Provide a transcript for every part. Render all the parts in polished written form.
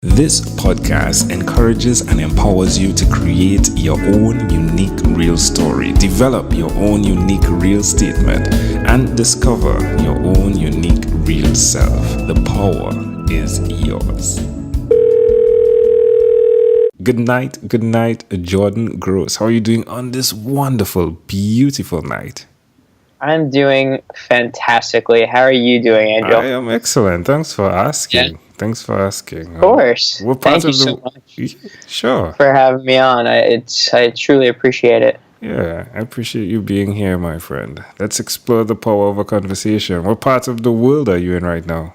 This podcast encourages and empowers you to create your own unique real story, develop your own unique real statement, and discover your own unique real self. The power is yours. Good night, Jordan Gross. How are you doing on this wonderful, beautiful night? I'm doing fantastically. How are you doing, Angel? I am excellent. Thanks for asking. Yeah. Thanks for asking. Of course. What part Thank you of so the much Sure. for having me on. I truly appreciate it. Yeah, I appreciate you being here, my friend. Let's explore the power of a conversation. What part of the world are you in right now?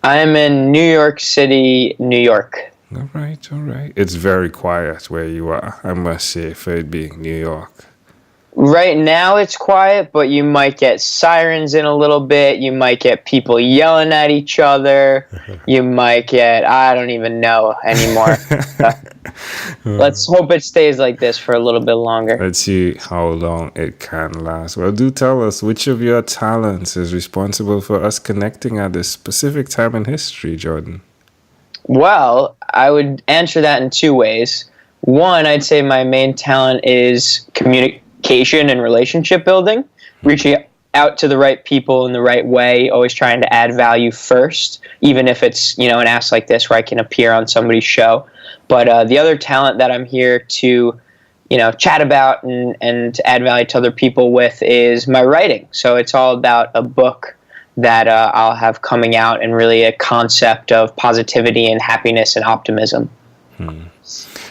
I'm in New York City, New York. All right. It's very quiet where you are, I must say, for it being New York. Right now it's quiet, but you might get sirens in a little bit. You might get people yelling at each other. You might get, I don't even know anymore. Let's hope it stays like this for a little bit longer. Let's see how long it can last. Well, do tell us which of your talents is responsible for us connecting at this specific time in history, Jordan? Well, I would answer that in two ways. One, I'd say my main talent is communication and relationship building, reaching out to the right people in the right way, always trying to add value first, even if it's, an ask like this where I can appear on somebody's show. But the other talent that I'm here to, chat about and add value to other people with is my writing. So it's all about a book that I'll have coming out, and really a concept of positivity and happiness and optimism.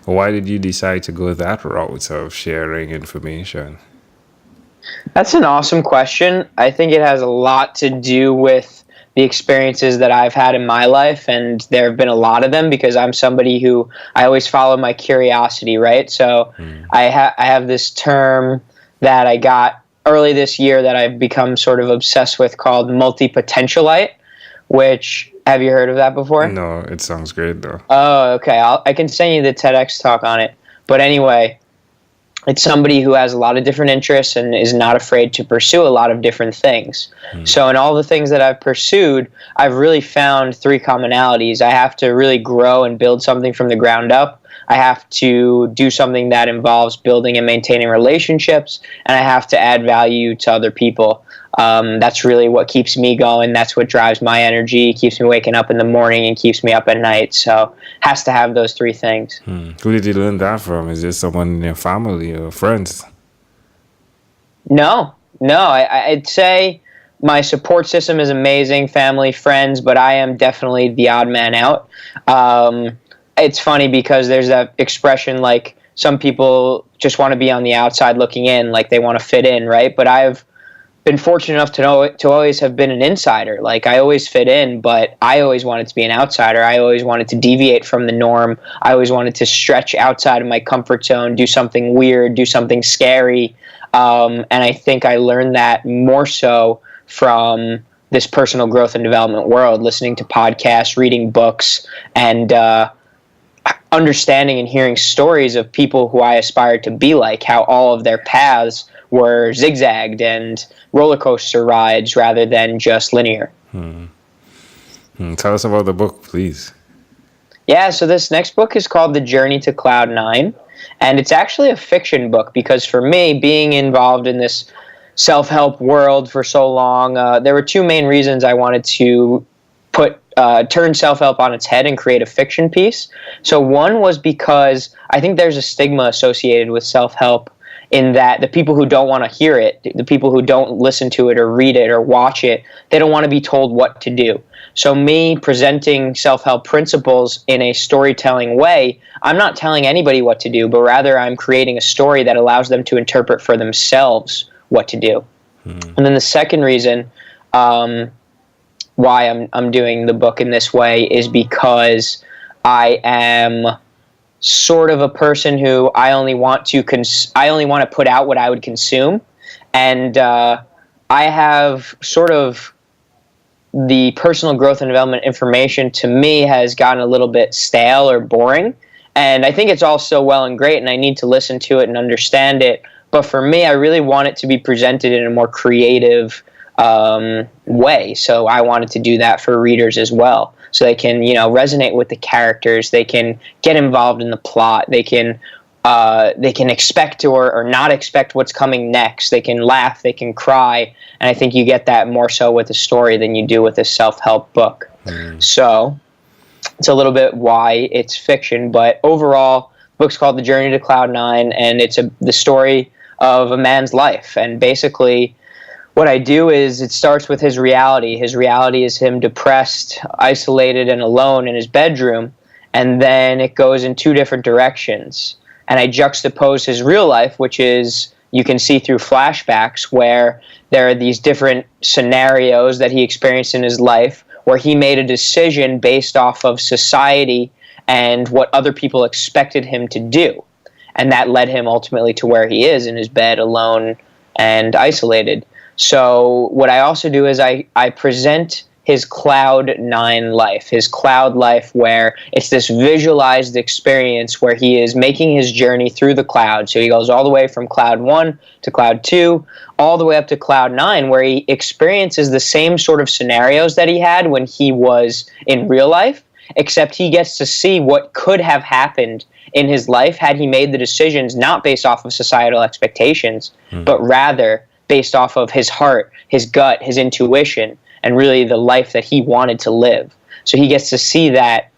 Why did you decide to go that route of sharing information? That's an awesome question. I think it has a lot to do with the experiences that I've had in my life, and there have been a lot of them because I'm somebody who I always follow my curiosity, right? So I have this term that I got early this year that I've become sort of obsessed with called multi-potentialite, which, have you heard of that before? No, it sounds great though. Oh, okay. I can send you the TEDx talk on it. But anyway, it's somebody who has a lot of different interests and is not afraid to pursue a lot of different things. So in all the things that I've pursued, I've really found three commonalities. I have to really grow and build something from the ground up. I have to do something that involves building and maintaining relationships, and I have to add value to other people. That's really what keeps me going. That's what drives my energy, keeps me waking up in the morning and keeps me up at night. So has to have those three things. Who did you learn that from? Is it someone in your family or friends? No, I'd say my support system is amazing, family, friends, but I am definitely the odd man out. It's funny because there's that expression, like, some people just want to be on the outside looking in, like they want to fit in, right? But I've been fortunate enough to always have been an insider. Like, I always fit in, but I always wanted to be an outsider. I always wanted to deviate from the norm. I always wanted to stretch outside of my comfort zone, do something weird, do something scary. And I think I learned that more so from this personal growth and development world, listening to podcasts, reading books, and understanding and hearing stories of people who I aspired to be like, how all of their paths were zigzagged and roller coaster rides rather than just linear. Tell us about the book, please. Yeah, so this next book is called The Journey to Cloud 9, and it's actually a fiction book because for me, being involved in this self-help world for so long, there were two main reasons I wanted to turn self-help on its head and create a fiction piece. So one was because I think there's a stigma associated with self-help, in that the people who don't want to hear it, the people who don't listen to it or read it or watch it, they don't want to be told what to do. So me presenting self-help principles in a storytelling way, I'm not telling anybody what to do, but rather I'm creating a story that allows them to interpret for themselves what to do. And then the second reason why I'm doing the book in this way is because I am sort of a person who I only want to put out what I would consume, and I have sort of the personal growth and development information to me has gotten a little bit stale or boring, and I think it's all so well and great, and I need to listen to it and understand it. But for me, I really want it to be presented in a more creative way. So I wanted to do that for readers as well. so they can, resonate with the characters. They can get involved in the plot. They can expect or not expect what's coming next. They can laugh. They can cry. And I think you get that more so with a story than you do with a self-help book. So it's a little bit why it's fiction, but overall, the book's called The Journey to Cloud 9, and it's the story of a man's life. And basically, what I do is it starts with his reality. His reality is him depressed, isolated, and alone in his bedroom, and then it goes in two different directions. And I juxtapose his real life, which is, you can see through flashbacks, where there are these different scenarios that he experienced in his life where he made a decision based off of society and what other people expected him to do. And that led him ultimately to where he is in his bed, alone and isolated. So what I also do is I present his Cloud 9 life, his cloud life, where it's this visualized experience where he is making his journey through the cloud. So he goes all the way from Cloud 1 to Cloud 2, all the way up to Cloud 9, where he experiences the same sort of scenarios that he had when he was in real life, except he gets to see what could have happened in his life had he made the decisions not based off of societal expectations, but rather based off of his heart, his gut, his intuition, and really the life that he wanted to live. So he gets to see that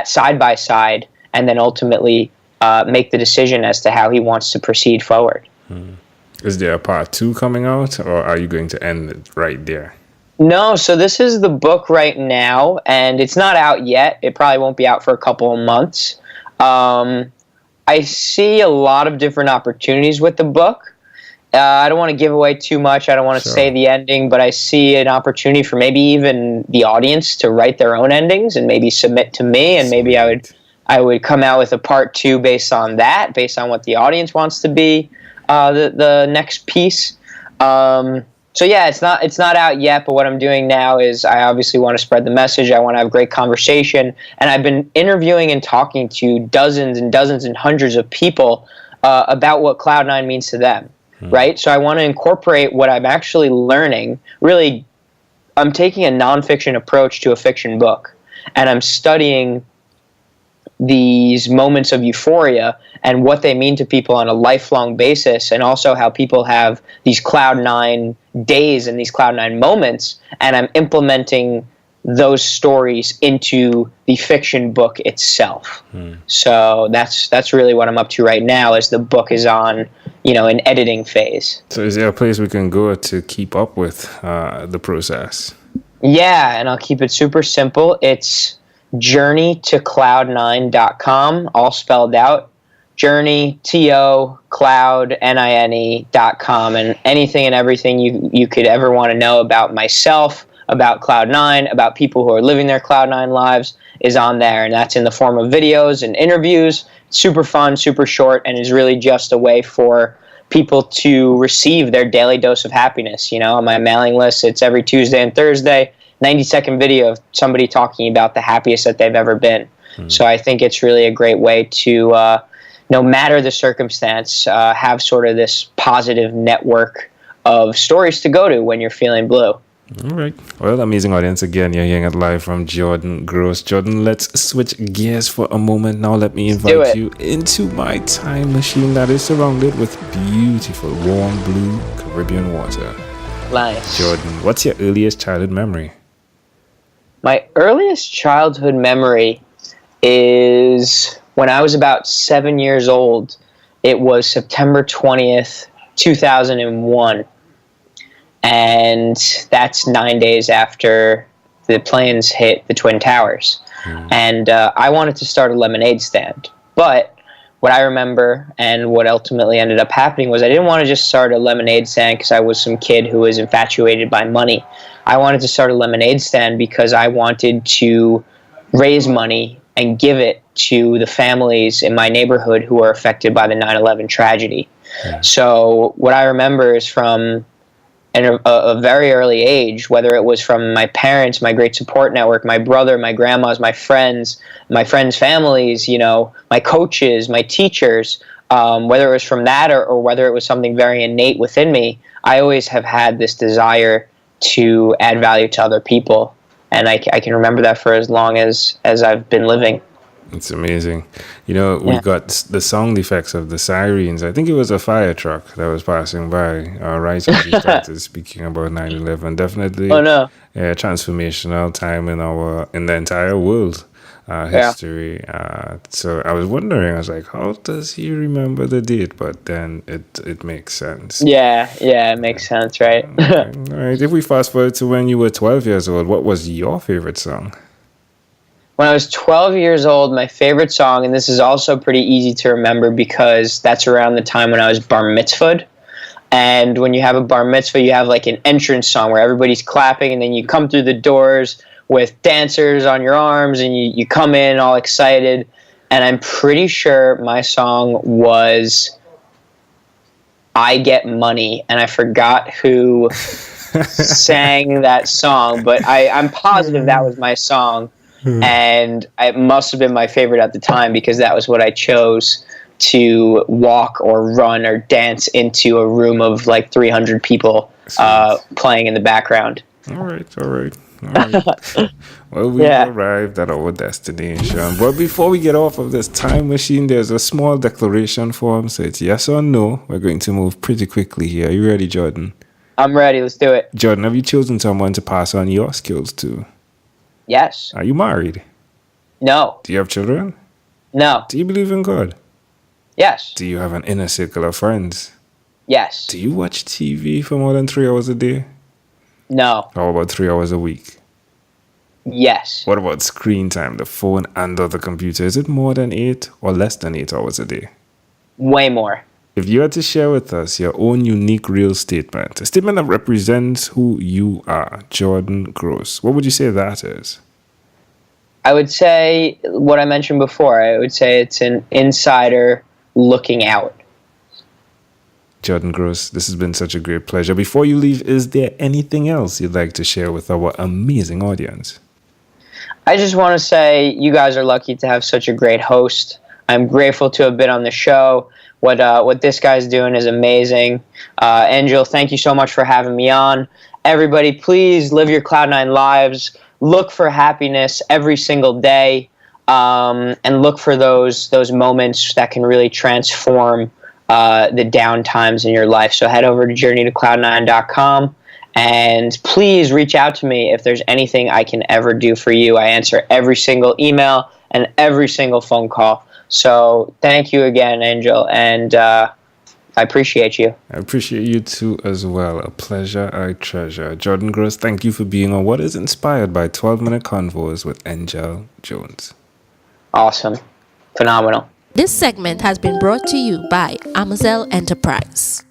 side by side, and then ultimately make the decision as to how he wants to proceed forward. Is there a part 2 coming out, or are you going to end it right there? No, so this is the book right now, and it's not out yet. It probably won't be out for a couple of months. I see a lot of different opportunities with the book. I don't want to give away too much. I don't want to say the ending, but I see an opportunity for maybe even the audience to write their own endings and maybe submit to me, and maybe I would come out with a part 2 based on that, based on what the audience wants to be the next piece. So yeah, it's not out yet, but what I'm doing now is I obviously want to spread the message. I want to have great conversation, and I've been interviewing and talking to dozens and dozens and hundreds of people about what Cloud 9 means to them. Right? So I want to incorporate what I'm actually learning. Really, I'm taking a nonfiction approach to a fiction book, and I'm studying these moments of euphoria and what they mean to people on a lifelong basis, and also how people have these Cloud 9 days and these Cloud 9 moments, and I'm implementing those stories into the fiction book itself. So that's really what I'm up to right now, as the book is on, an editing phase. So is there a place we can go to keep up with the process? Yeah, and I'll keep it super simple. It's journeytocloud9.com, all spelled out. Journey, T-O, Cloud, N-I-N-E.com, and anything and everything you could ever want to know about myself, about Cloud 9, about people who are living their Cloud 9 lives is on there, and that's in the form of videos and interviews. Super fun, super short, and is really just a way for people to receive their daily dose of happiness. On my mailing list, it's every Tuesday and Thursday, 90-second video of somebody talking about the happiest that they've ever been. So I think it's really a great way to, no matter the circumstance, have sort of this positive network of stories to go to when you're feeling blue. All right. Well, amazing audience. Again, you're hearing it live from Jordan Gross. Jordan, let's switch gears for a moment. Now let me invite you into my time machine that is surrounded with beautiful, warm, blue Caribbean water. Nice. Jordan, what's your earliest childhood memory? My earliest childhood memory is when I was about 7 years old. It was September 20th, 2001. And that's 9 days after the planes hit the Twin Towers. And I wanted to start a lemonade stand. But what I remember and what ultimately ended up happening was I didn't want to just start a lemonade stand because I was some kid who was infatuated by money. I wanted to start a lemonade stand because I wanted to raise money and give it to the families in my neighborhood who were affected by the 9/11 tragedy. So what I remember is from a very early age, whether it was from my parents, my great support network, my brother, my grandmas, my friends' families, my coaches, my teachers, whether it was from that or whether it was something very innate within me, I always have had this desire to add value to other people. and I can remember that for as long as I've been living. It's amazing. We got the sound effects of the sirens. I think it was a fire truck that was passing by right as you started speaking about 9/11. Definitely Oh no. a transformational time in the entire world history. So I was wondering, I was like, how does he remember the date? But then it makes sense. Yeah, it makes sense, right? Okay. All right. If we fast forward to when you were 12 years old, what was your favorite song? When I was 12 years old, my favorite song, and this is also pretty easy to remember because that's around the time when I was bar mitzvahed. And when you have a bar mitzvah, you have like an entrance song where everybody's clapping, and then you come through the doors with dancers on your arms, and you come in all excited. And I'm pretty sure my song was I Get Money, and I forgot who sang that song, but I'm positive that was my song. And it must have been my favorite at the time because that was what I chose to walk or run or dance into a room of like 300 people playing in the background. All right. Well, we arrived at our destination. But before we get off of this time machine, there's a small declaration form. So it's yes or no. We're going to move pretty quickly here. Are you ready, Jordan? I'm ready. Let's do it. Jordan, have you chosen someone to pass on your skills to? Yes. Are you married? No. Do you have children? No. Do you believe in God? Yes. Do you have an inner circle of friends? Yes. Do you watch TV for more than 3 hours a day? No. How about 3 hours a week? Yes. What about screen time, the phone and or the computer? Is it more than 8 or less than 8 hours a day? Way more. If you had to share with us your own unique real statement, a statement that represents who you are, Jordan Gross, what would you say that is? I would say what I mentioned before. I would say it's an insider looking out. Jordan Gross, this has been such a great pleasure. Before you leave, is there anything else you'd like to share with our amazing audience? I just want to say you guys are lucky to have such a great host. I'm grateful to have been on the show. What this guy's doing is amazing. Angel, thank you so much for having me on. Everybody, please live your Cloud9 lives. Look for happiness every single day, and look for those moments that can really transform the down times in your life. So head over to journeytocloud9.com and please reach out to me if there's anything I can ever do for you. I answer every single email and every single phone call. So thank you again, Angel, and I appreciate you. I appreciate you too as well. A pleasure I treasure. Jordan Gross, thank you for being on what is inspired by 12-minute convos with Angel Jones. Awesome. Phenomenal. This segment has been brought to you by Amazel Enterprise.